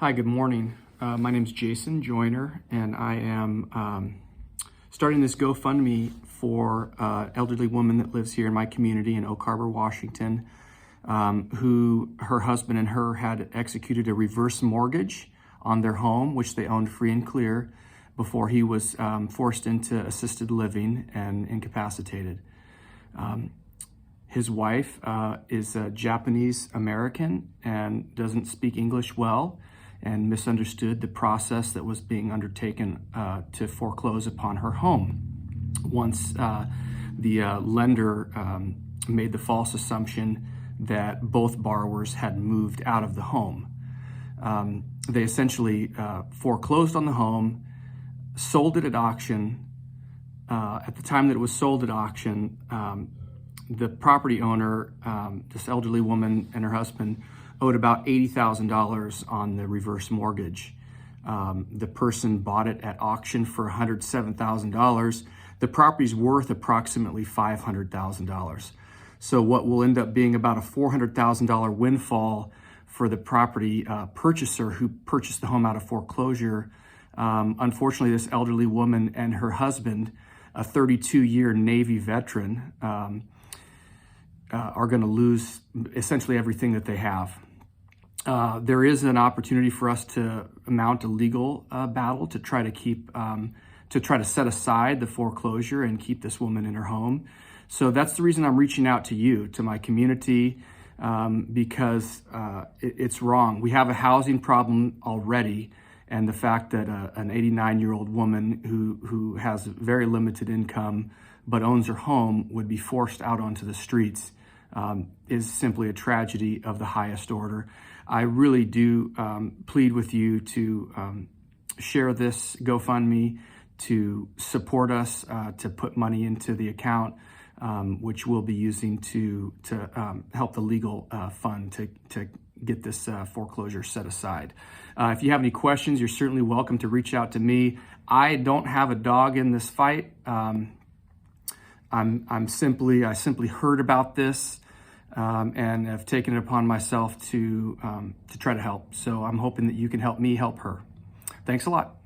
Hi, good morning. My name is Jason Joyner, and I am starting this GoFundMe for an elderly woman that lives here in my community in Oak Harbor, Washington, who her husband and her had executed a reverse mortgage on their home, which they owned free and clear, before he was forced into assisted living and incapacitated. His wife is a Japanese American and doesn't speak English well, and misunderstood the process that was being undertaken to foreclose upon her home. Once the lender made the false assumption that both borrowers had moved out of the home. They essentially foreclosed on the home, sold it at auction. At the time that it was sold at auction, the property owner, this elderly woman and her husband, owed about $80,000 on the reverse mortgage. The person bought it at auction for $107,000. The property's worth approximately $500,000. So what will end up being about a $400,000 windfall for the property purchaser who purchased the home out of foreclosure. Unfortunately, this elderly woman and her husband, a 32-year Navy veteran, are going to lose essentially everything that they have. There is an opportunity for us to mount a legal battle to try to set aside the foreclosure and keep this woman in her home. So that's the reason I'm reaching out to you, to my community, because it's wrong. We have a housing problem already, and the fact that an 89-year-old woman who has very limited income but owns her home would be forced out onto the streets is simply a tragedy of the highest order. I really do plead with you to share this GoFundMe, to support us, to put money into the account, which we'll be using to help the legal fund to get this foreclosure set aside. If you have any questions, you're certainly welcome to reach out to me. I don't have a dog in this fight. I simply heard about this and have taken it upon myself to try to help. So I'm hoping that you can help me help her. Thanks a lot.